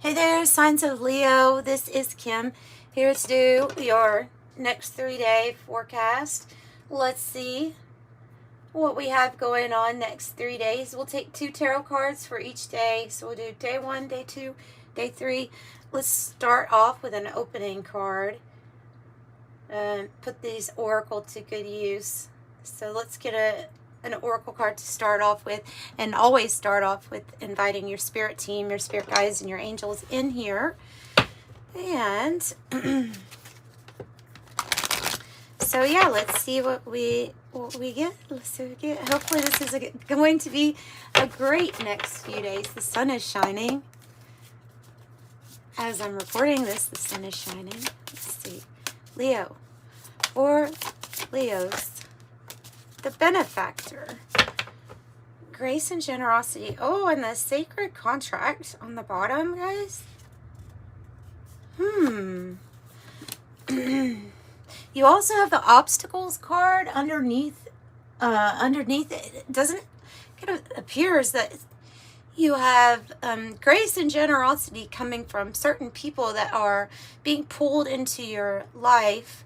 Hey there, signs of Leo. This is Kim here to do your next 3-day forecast. Let's see what we have going on next 3 days. We'll take 2 tarot cards for each day. So we'll do day 1, day 2, day 3. Let's start off with an opening card. Put these oracle to good use. So let's get an oracle card to start off with, and always start off with inviting your spirit team, your spirit guides, and your angels in here. And so yeah, let's see what we get. Let's see what we get. Hopefully this is going to be a great next few days. The sun is shining. As I'm recording this, the sun is shining. Let's see. Leo. For Leos. The benefactor. Grace and generosity. Oh, and the sacred contract on the bottom, guys. You also have the obstacles card underneath. Underneath it doesn't kind of appears that you have grace and generosity coming from certain people that are being pulled into your life.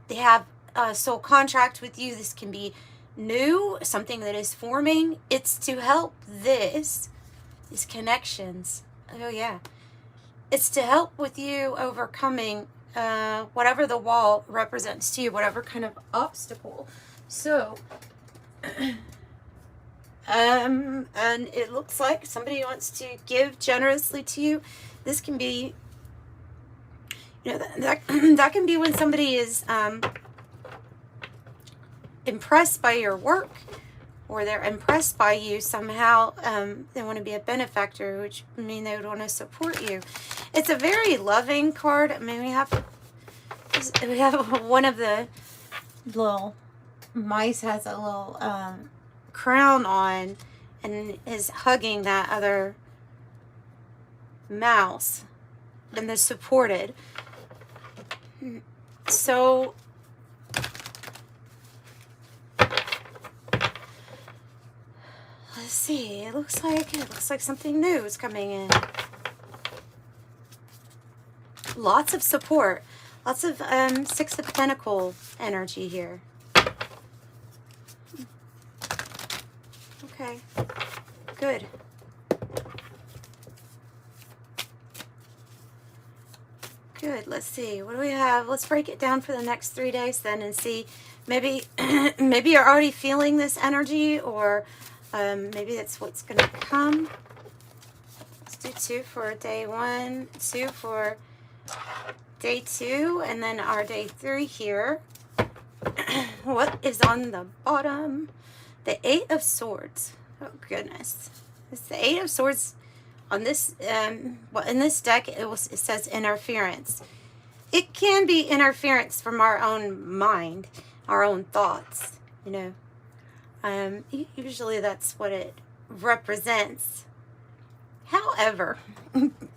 They have a soul contract with you. This can be new, something that is forming. It's to help these connections. Oh yeah, it's to help with you overcoming whatever the wall represents to you, whatever kind of obstacle. So and it looks like somebody wants to give generously to you. This can be, you know, that can be when somebody is impressed by your work, or they're impressed by you somehow. They want to be a benefactor, which mean they would want to support you. It's a very loving card. I mean, we have one of the little mice has a little crown on and is hugging that other mouse, and they're supported. So let's see. It looks like something new is coming in. Lots of support. Lots of Six of Pentacles energy here. Okay. Good. Good. Let's see. What do we have? Let's break it down for the next 3 days then and see. Maybe maybe you're already feeling this energy, or maybe that's what's going to come. Let's do 2 for day 1, 2 for day 2, and then our day 3 here. What is on the bottom? The 8 of Swords. Oh, goodness. It's the 8 of Swords on this, well, in this deck, it says interference. It can be interference from our own mind, our own thoughts, you know. Usually that's what it represents. However,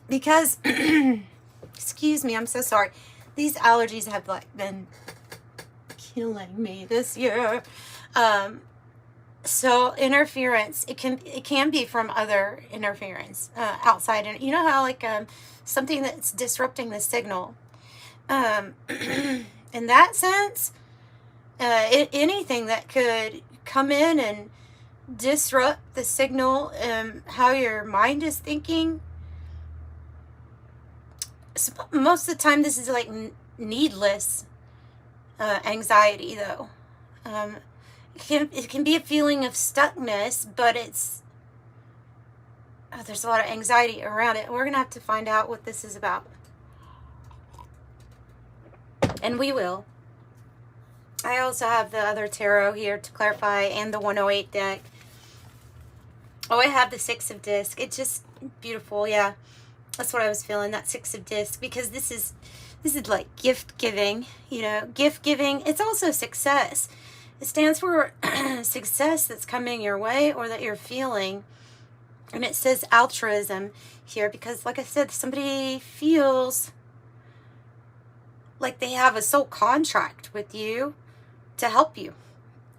because, excuse me, I'm so sorry. These allergies have been killing me this year. So interference, it can be from other interference, outside. And you know how something that's disrupting the signal. In that sense, anything that could come in and disrupt the signal, how your mind is thinking. So most of the time, this is like needless anxiety, though. It can be a feeling of stuckness, but there's a lot of anxiety around it. We're going to have to find out what this is about. And we will. I also have the other tarot here to clarify, and the 108 deck. Oh, I have the 6 of disc. It's just beautiful. Yeah, that's what I was feeling, that 6 of disc, because this is like gift giving, you know, gift giving. It's also success. It stands for success that's coming your way or that you're feeling. And it says altruism here because, like I said, somebody feels like they have a soul contract with you to help you.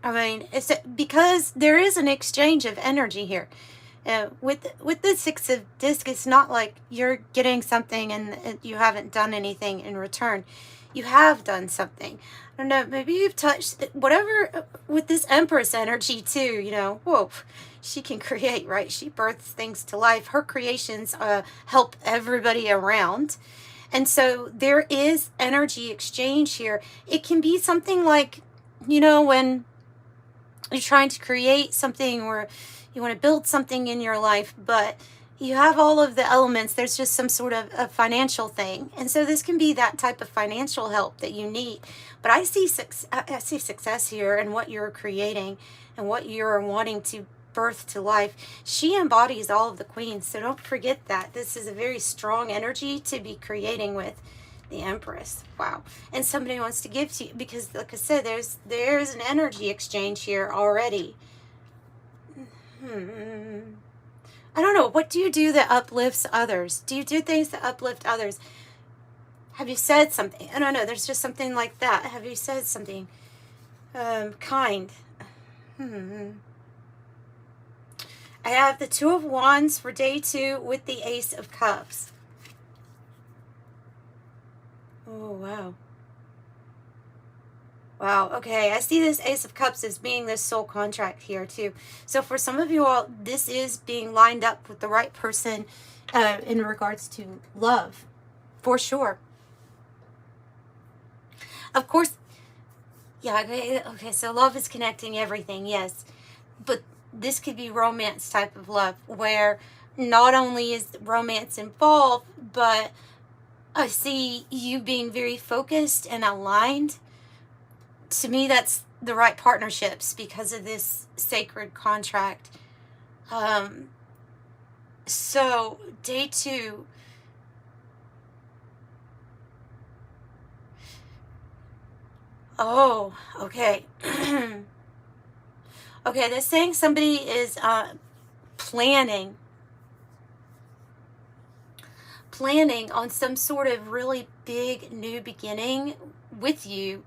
I mean, it's because there is an exchange of energy here. With the Six of Disc, it's not like you're getting something and you haven't done anything in return. You have done something. I don't know, maybe you've touched whatever with this Empress energy too, you know. Whoa, she can create, right? She births things to life. Her creations help everybody around. And so there is energy exchange here. It can be something like, you know, when you're trying to create something or you want to build something in your life, but you have all of the elements. There's just some sort of a financial thing. And so this can be that type of financial help that you need. But I see success here in what you're creating and what you're wanting to birth to life. She embodies all of the queens. So don't forget that. This is a very strong energy to be creating with. The Empress. Wow. And somebody wants to give to you because, like I said, there's an energy exchange here already. I don't know. What do you do that uplifts others? Do you do things that uplift others? Have you said something? I don't know. There's just something like that. Have you said something kind? I have the Two of Wands for day 2 with the Ace of Cups. Oh, wow. Wow, okay. I see this Ace of Cups as being this soul contract here, too. So for some of you all, this is being lined up with the right person in regards to love, for sure. Of course, yeah, okay, so love is connecting everything, yes. But this could be romance type of love, where not only is romance involved, but I see you being very focused and aligned. To me, that's the right partnerships because of this sacred contract. So, day 2. Oh, okay. Okay, they're saying somebody is planning on some sort of really big new beginning with you.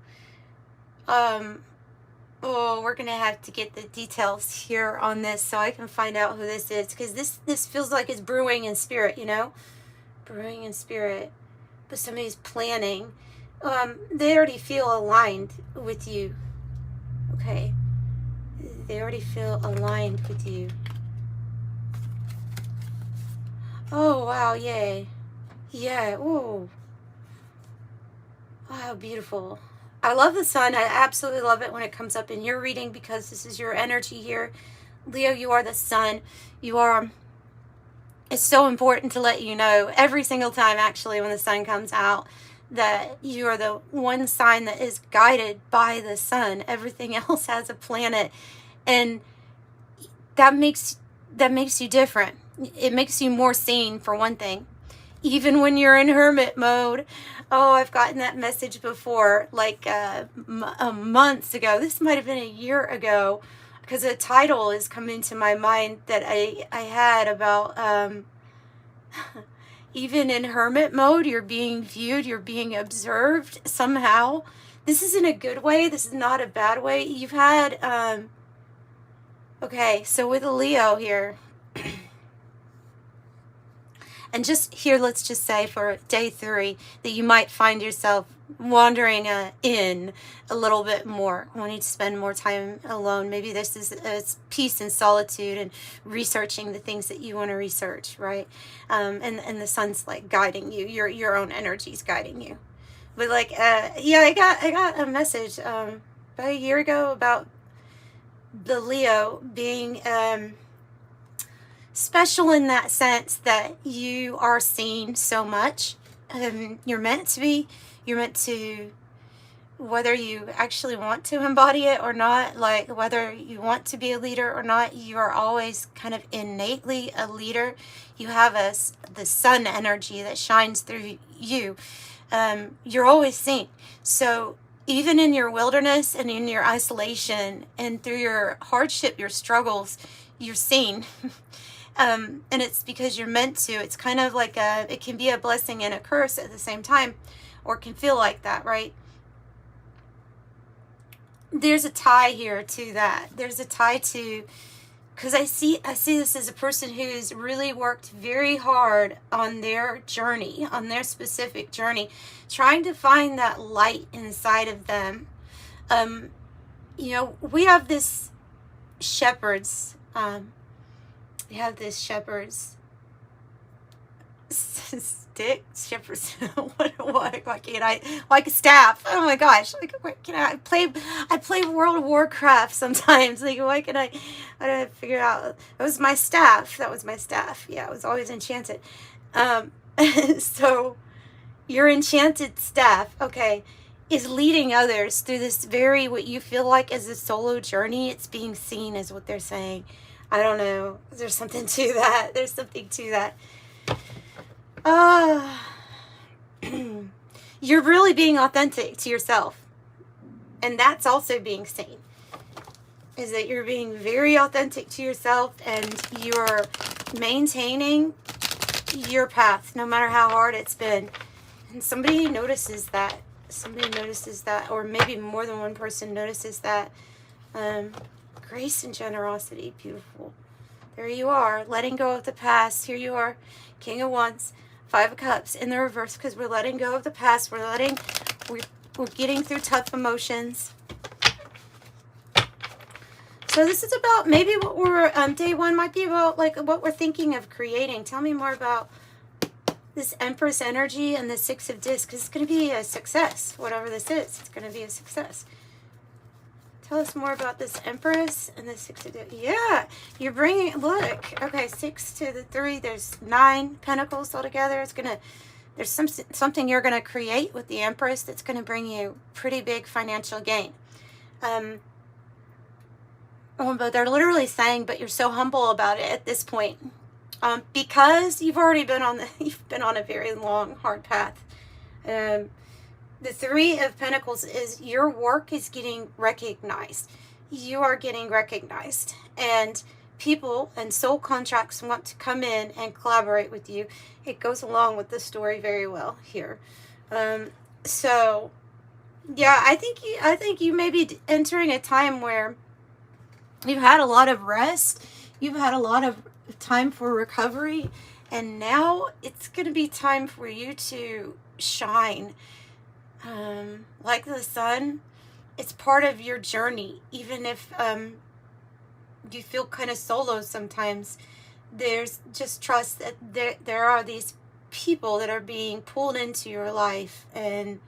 Oh, we're gonna have to get the details here on this so I can find out who this is, because this feels like it's brewing in spirit, you know, brewing in spirit. But somebody's planning. They already feel aligned with you. Okay, they already feel aligned with you. Oh wow, yay. Yeah, ooh. Wow, beautiful. I love the sun. I absolutely love it when it comes up in your reading because this is your energy here. Leo, you are the sun. You are, it's so important to let you know every single time actually when the sun comes out that you are the one sign that is guided by the sun. Everything else has a planet, and that makes you different. It makes you more seen, for one thing. Even when you're in hermit mode. Oh, I've gotten that message before, like months ago. This might have been a year ago, because a title is coming to my mind that I had about even in hermit mode, you're being viewed, you're being observed somehow. This is in a good way. This is not a bad way. You've had, okay, so with a Leo here, and just here, let's just say for day 3 that you might find yourself wandering in a little bit more, wanting to spend more time alone. Maybe this is peace and solitude and researching the things that you want to research, right? And the sun's like guiding you. Your own energy's guiding you. But like, yeah, I got a message about a year ago about the Leo being special in that sense that you are seen so much. You're meant to be. You're meant to, whether you actually want to embody it or not, like whether you want to be a leader or not, you are always kind of innately a leader. You have the sun energy that shines through you. You're always seen. So even in your wilderness and in your isolation and through your hardship, your struggles, you're seen. And it's because you're meant to. It's kind of like it can be a blessing and a curse at the same time, or can feel like that, right? There's a tie here to that. There's a tie to because I see this as a person who's really worked very hard on their journey, on their specific journey, trying to find that light inside of them. You know, we have this shepherd's, stick, shepherd's, why can't I, like a staff, oh my gosh, like, what can I play World of Warcraft sometimes, like, why can I don't figure out, that was my staff, yeah, it was always enchanted. So, your enchanted staff, okay, is leading others through this very, what you feel like is a solo journey. It's being seen, is what they're saying. I don't know. There's something to that. You're really being authentic to yourself. And that's also being seen. Is that you're being very authentic to yourself and you're maintaining your path, no matter how hard it's been. And somebody notices that, or maybe more than one person notices that. Grace and generosity, beautiful. There you are, letting go of the past. Here you are, King of Wands, Five of Cups in the reverse, because we're letting go of the past. We're getting through tough emotions. So this is about maybe what we're, day one might be about, like, what we're thinking of creating. Tell me more about this Empress energy and the Six of Discs, because it's going to be a success. Whatever this is, it's going to be a success. Tell us more about this Empress and the Six of Discs. Yeah, you're bringing, look, okay, 6 to the 3, there's 9 pentacles altogether. It's going to, there's something you're going to create with the Empress that's going to bring you pretty big financial gain. But they're literally saying, but you're so humble about it at this point. Because you've already been on a very long, hard path. The Three of Pentacles is your work is getting recognized. You are getting recognized. And people and soul contracts want to come in and collaborate with you. It goes along with the story very well here. So, yeah, I think you may be entering a time where you've had a lot of rest. You've had a lot of time for recovery, and now it's going to be time for you to shine. Like the sun, it's part of your journey. Even if you feel kind of solo sometimes, there's just trust that there are these people that are being pulled into your life, and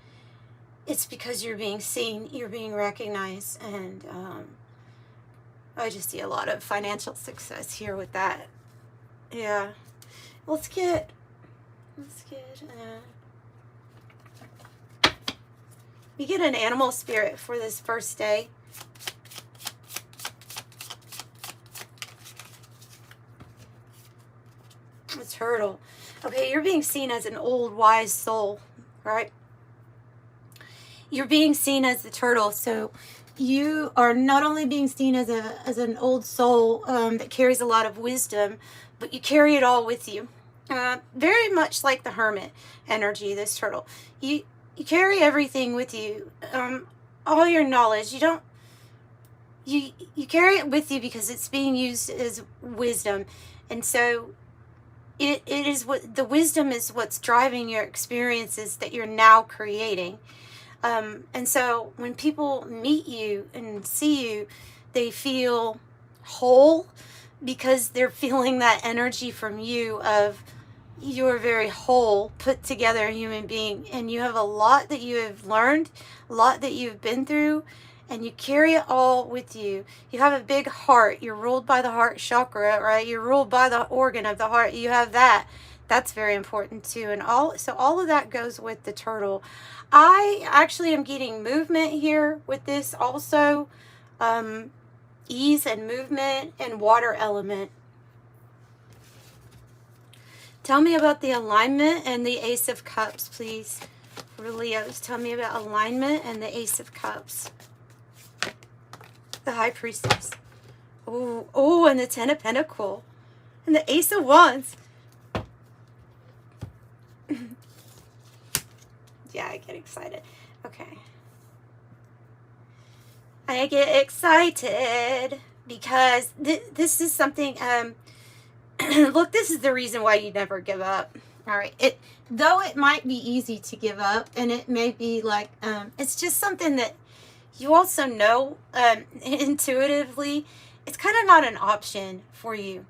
it's because you're being seen, you're being recognized, and I just see a lot of financial success here with that. Yeah. Let's get we get an animal spirit for this first day. A turtle. Okay, you're being seen as an old wise soul, right? You're being seen as the turtle, so you are not only being seen as an old soul that carries a lot of wisdom, but you carry it all with you. Very much like the hermit energy, this turtle. You carry everything with you. All your knowledge. You carry it with you because it's being used as wisdom. And so it is what the wisdom is what's driving your experiences that you're now creating. And so when people meet you and see you, they feel whole because they're feeling that energy from you of you're very whole, put together human being, and you have a lot that you have learned, a lot that you've been through, and you carry it all with you. You have a big heart. You're ruled by the heart chakra, right? You're ruled by the organ of the heart. You have that. That's very important too. And all of that goes with the turtle. I actually am getting movement here with this also. Ease and movement and water element. Tell me about the alignment and the Ace of Cups, please. For Leos, tell me about alignment and the Ace of Cups. The High Priestess. Oh, and the Ten of Pentacles. And the Ace of Wands. Yeah, I get excited. Okay. I get excited. because this is something, look, this is the reason why you never give up. All right. Though it might be easy to give up, and it may be like, it's just something that you also know, intuitively, it's kind of not an option for you.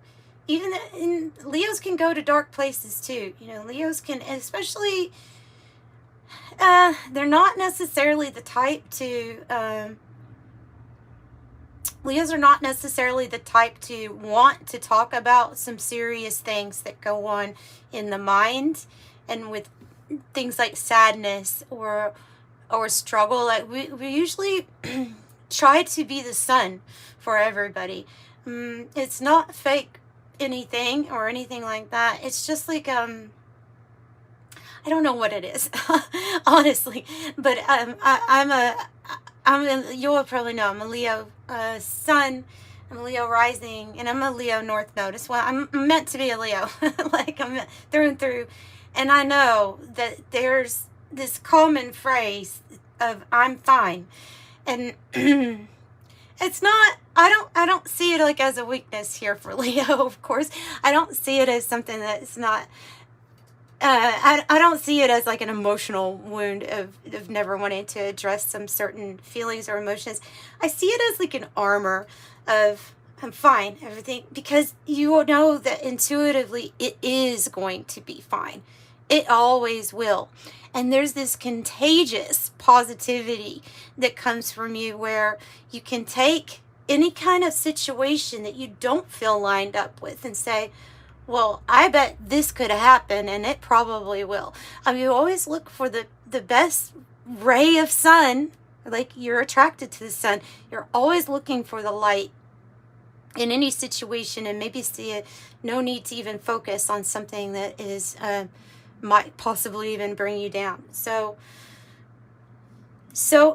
Even Leos can go to dark places too. You know, Leos can, especially, they're not necessarily the type to, Leos are not necessarily the type to want to talk about some serious things that go on in the mind, and with things like sadness or struggle. Like we usually try to be the sun for everybody. It's not fake anything or anything like that. It's just like, I don't know what it is, honestly, but you'll probably know I'm a Leo sun, I'm a Leo rising, and I'm a Leo North Node. It's why I'm meant to be a Leo, like I'm through and through. And I know that there's this common phrase of "I'm fine," and it's not. I don't see it like as a weakness here for Leo. Of course, I don't see it as something that's not. I don't see it as like an emotional wound of never wanting to address some certain feelings or emotions. I see it as like an armor of I'm fine, everything, because you know that intuitively it is going to be fine. It always will. And there's this contagious positivity that comes from you where you can take any kind of situation that you don't feel lined up with and say, well, I bet this could happen, and it probably will. You always look for the best ray of sun, like you're attracted to the sun. You're always looking for the light in any situation, and maybe see it, no need to even focus on something that is might possibly even bring you down. So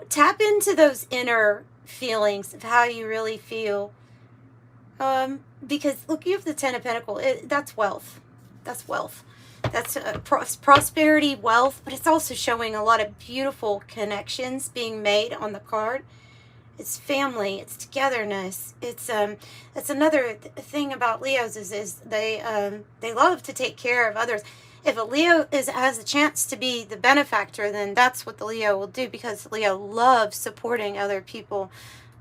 tap into those inner feelings of how you really feel. Because look, you have the Ten of Pentacles. That's wealth. That's wealth. That's prosperity, wealth, but it's also showing a lot of beautiful connections being made on the card. It's family. It's togetherness. It's that's another thing about Leos is they love to take care of others. If a Leo has a chance to be the benefactor, then that's what the Leo will do, because Leo loves supporting other people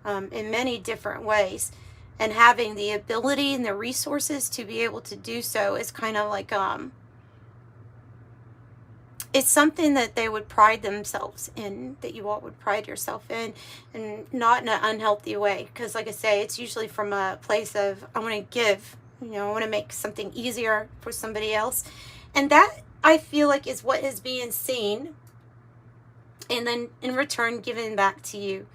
in many different ways. And having the ability and the resources to be able to do so is kind of like, it's something that they would pride themselves in, that you all would pride yourself in, and not in an unhealthy way. Because like I say, it's usually from a place of, I want to give, I want to make something easier for somebody else. And that, I feel like, is what is being seen, and then in return given back to you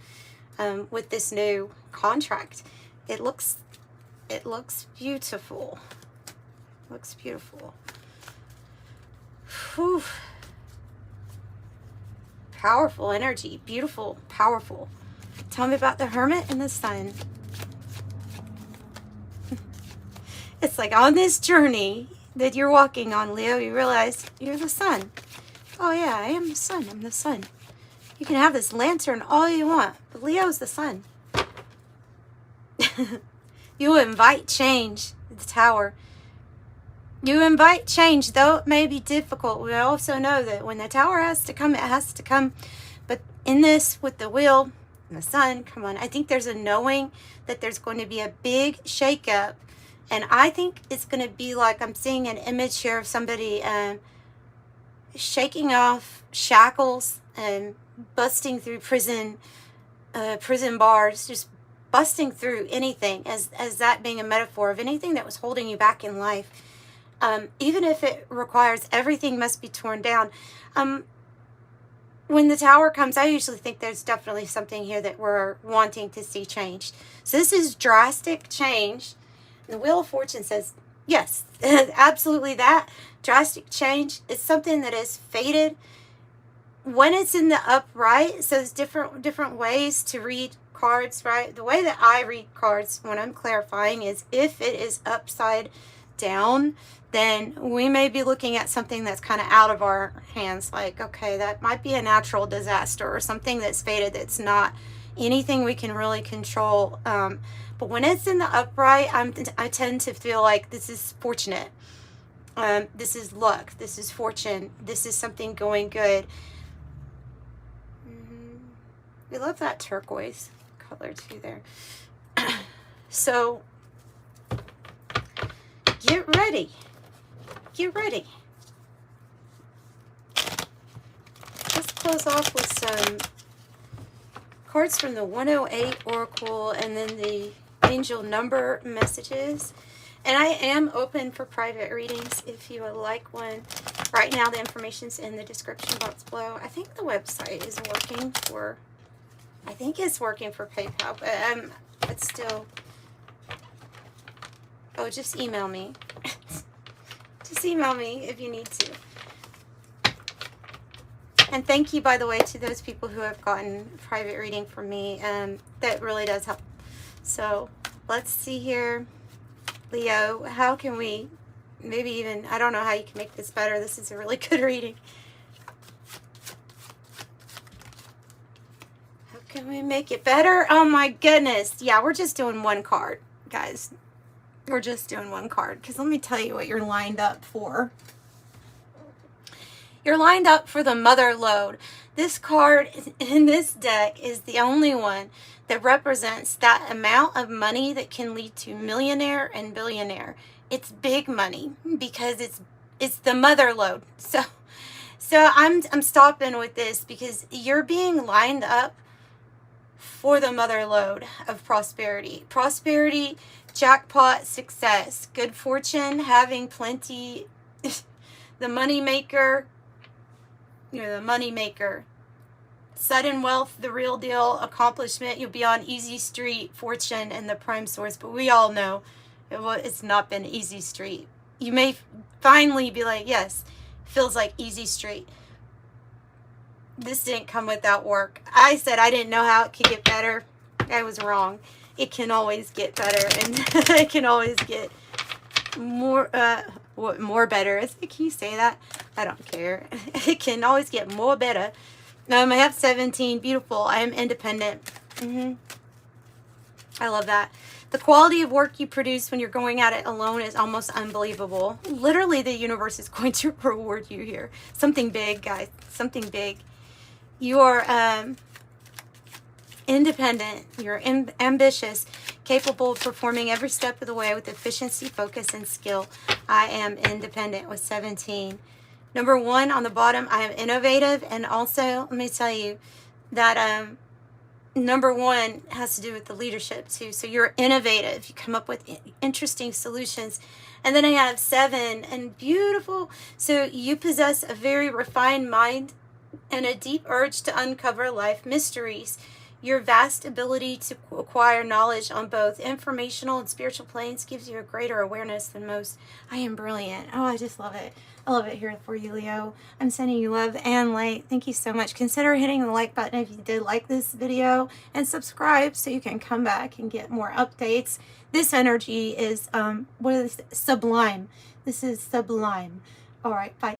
with this new contract. It looks beautiful. Looks beautiful. Whew. Powerful energy. Beautiful. Powerful. Tell me about the Hermit and the Sun. It's like on this journey that you're walking on, Leo, you realize you're the sun. Oh yeah, I am the sun. I'm the sun. You can have this lantern all you want, but Leo's the sun. You invite change, the Tower. You invite change, though it may be difficult. We also know that when the Tower has to come, it has to come. But in this, with the Wheel and the Sun, come on, I think there's a knowing that there's going to be a big shakeup. And I think it's going to be like, I'm seeing an image here of somebody shaking off shackles and busting through prison bars, just busting through anything, as that being a metaphor of anything that was holding you back in life. Even if it requires everything must be torn down. When the Tower comes, I usually think there's definitely something here that we're wanting to see changed. So this is drastic change. And the Wheel of Fortune says, yes, absolutely that. Drastic change. It's something that is fated. When it's in the upright, so there's different ways to read cards, right? The way that I read cards when I'm clarifying is, if it is upside down, then we may be looking at something that's kind of out of our hands. Like, okay, that might be a natural disaster or something that's fated that's not anything we can really control. But when it's in the upright, I tend to feel like this is fortunate. This is luck. This is fortune. This is something going good. We love that turquoise color too there. So get ready. Get ready. Let's close off with some cards from the 108 Oracle and then the angel number messages. And I am open for private readings if you would like one. Right now the information's in the description box below. I think the website is working for, I think it's working for PayPal, but it's still, oh, just email me. Just email me if you need to. And thank you, by the way, to those people who have gotten private reading from me. That really does help. So let's see here. Leo, how can we maybe even, I don't know how you can make this better. This is a really good reading. How can we make it better? Oh my goodness. Yeah, we're just doing one card, guys. We're just doing one card because let me tell you what you're lined up for. You're lined up for the mother lode. This card in this deck is the only one that represents that amount of money that can lead to millionaire and billionaire. It's big money because it's the mother lode. So I'm stopping with this because you're being lined up for the mother lode of prosperity. Prosperity, jackpot, success, good fortune, having plenty, the money maker. You're the money maker. Sudden wealth, the real deal, accomplishment. You'll be on easy street, fortune, and the prime source. But we all know it's not been easy street. You may finally be like, yes, feels like easy street. This didn't come without work. I said I didn't know how it could get better. I was wrong. It can always get better, and it can always get more better. Can you say that? I don't care. It can always get more better. I have 17. Beautiful. I am independent. I love that. The quality of work you produce when you're going at it alone is almost unbelievable. Literally, the universe is going to reward you here. Something big, guys. Something big. You are independent. You're ambitious, capable of performing every step of the way with efficiency, focus, and skill. I am independent with 17. Number 1 on the bottom, I am innovative. And also, let me tell you that number 1 has to do with the leadership too. So you're innovative. You come up with interesting solutions. And then I have 7 and beautiful. So you possess a very refined mind and a deep urge to uncover life mysteries. Your vast ability to acquire knowledge on both informational and spiritual planes gives you a greater awareness than most. I am brilliant. Oh, I just love it. I love it here for you, Leo. I'm sending you love and light. Thank you so much. Consider hitting the like button if you did like this video and subscribe so you can come back and get more updates. This energy is, sublime. This is sublime. All right, bye.